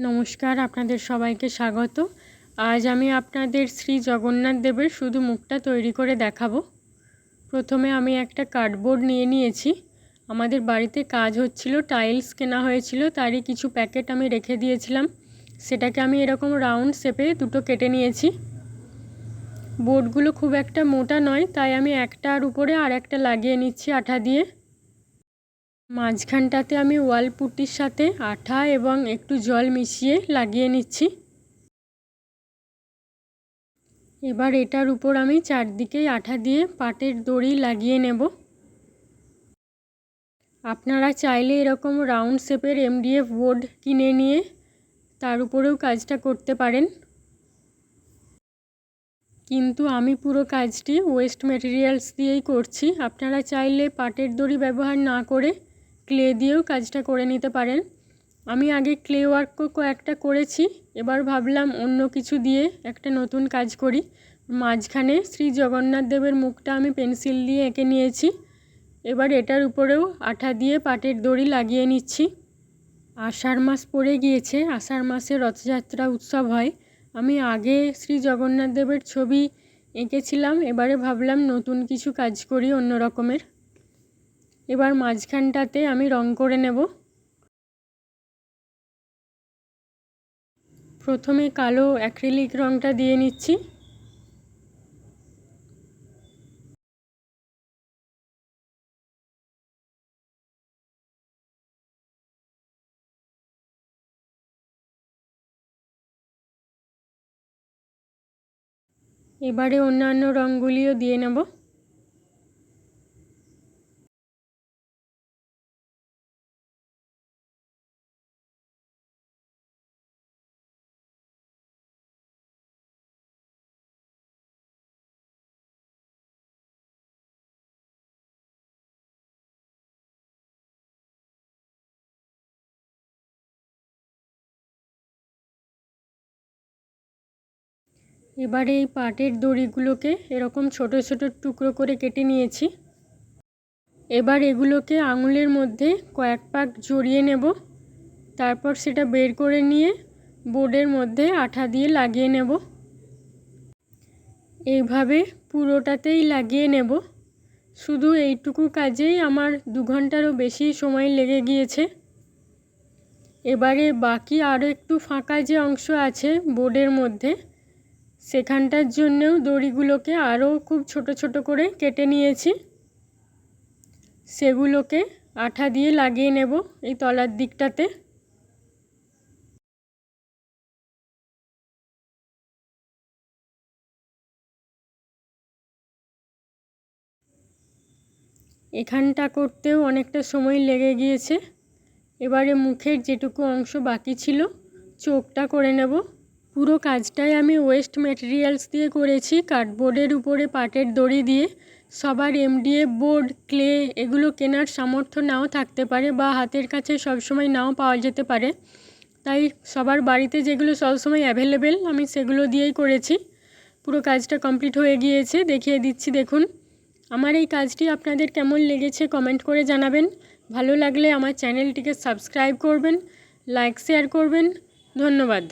নমস্কার, আপনাদের সবাইকে স্বাগত। আজ আমি আপনাদের শ্রী জগন্নাথ দেবের শুধু মুখটা তৈরি করে দেখাবো। প্রথমে আমি একটা কার্ডবোর্ড নিয়েছি। আমাদের বাড়িতে কাজ হচ্ছিল, টাইলস কেনা হয়েছিল, তারই কিছু প্যাকেট আমি রেখে দিয়েছিলাম। সেটাকে আমি এরকম রাউন্ড শেপে দুটো কেটে নিয়েছি। বোর্ডগুলো খুব একটা মোটা নয়, তাই আমি একটার উপরে আর একটা লাগিয়ে নিচ্ছি আঠা দিয়ে। মাঝখানটাতে আমি ওয়াল পুটির সাথে আঠা এবং একটু জল মিশিয়ে লাগিয়ে নিচ্ছি। এবার এটার উপর আমি চারদিকেই আঠা দিয়ে পাটের দড়ি লাগিয়ে নেব। আপনারা চাইলে এরকম রাউন্ড শেপের MDF বোর্ড কিনে নিয়ে তার উপরেও কাজটা করতে পারেন, কিন্তু আমি পুরো কাজটি ওয়েস্ট মেটেরিয়ালস দিয়েই করছি। আপনারা চাইলে পাটের দড়ি ব্যবহার না করে ক্লে দিয়েও কাজটা করে নিতে পারেন। আমি আগে ক্লে ওয়ার্কও কয়েকটা করেছি, এবার ভাবলাম অন্য কিছু দিয়ে একটা নতুন কাজ করি। মাঝখানে শ্রী জগন্নাথ দেবের মুখটা আমি পেন্সিল দিয়ে এঁকে নিয়েছি। এবার এটার উপরেও আঠা দিয়ে পাটের দড়ি লাগিয়ে নিচ্ছি। আষাঢ় মাস পড়ে গিয়েছে, আষাঢ় মাসে রথযাত্রা উৎসব হয়। আমি আগে শ্রী জগন্নাথ দেবের ছবি এঁকেছিলাম, এবারে ভাবলাম নতুন কিছু কাজ করি অন্য রকমের। এবার মাঝখানটাতে আমি রং করে নেব। প্রথমে কালো অ্যাক্রিলিক রংটা দিয়ে নিচ্ছি। এবারে অন্যান্য রঙগুলিও দিয়ে নেব। এবারে এই পাটের দড়িগুলোকে এরকম ছোট ছোট টুকরো করে কেটে নিয়েছি। এবার এগুলোকে আঙুলের মধ্যে কয়েক পাক জড়িয়ে নেব। তারপর সেটা বের করে নিয়ে বোর্ডের মধ্যে আঠা দিয়ে লাগিয়ে নেব। এইভাবে পুরোটাতেই লাগিয়ে নেব। শুধু এইটুকু কাজেই আমার 2 ঘন্টারও বেশি সময় লেগে গিয়েছে। এবারে বাকি আরও একটু ফাঁকা যে অংশ আছে বোর্ডের মধ্যে, সেখানটার জন্যও দড়িগুলোকে আরও খুব ছোট ছোট করে কেটে নিয়েছি। সেগুলোকে আঠা দিয়ে লাগিয়ে নেব এই তলার দিকটাতে। এখানটা করতেও অনেকটা সময় লেগে গিয়েছে। এবারে মুখের যেটুকু অংশ বাকি ছিল চোখটা করে নেব। পুরো কাজটাই আমি ওয়েস্ট মেটেরিয়ালস দিয়ে করেছি, কার্ডবোর্ডের উপরে পাটের দড়ি দিয়ে। সবার MDF বোর্ড, ক্লে এগুলো কেনার সামর্থ্য নাও থাকতে পারে বা হাতের কাছে সবসময় নাও পাওয়া যেতে পারে, তাই সবার বাড়িতে যেগুলো সবসময় অ্যাভেলেবেল আমি সেগুলো দিয়েই করেছি। পুরো কাজটা কমপ্লিট হয়ে গিয়েছে, দেখিয়ে দিচ্ছি দেখুন। আমার এই কাজটি আপনাদের কেমন লেগেছে কমেন্ট করে জানাবেন। ভালো লাগলে আমার চ্যানেলটিকে সাবস্ক্রাইব করবেন, লাইক শেয়ার করবেন। ধন্যবাদ।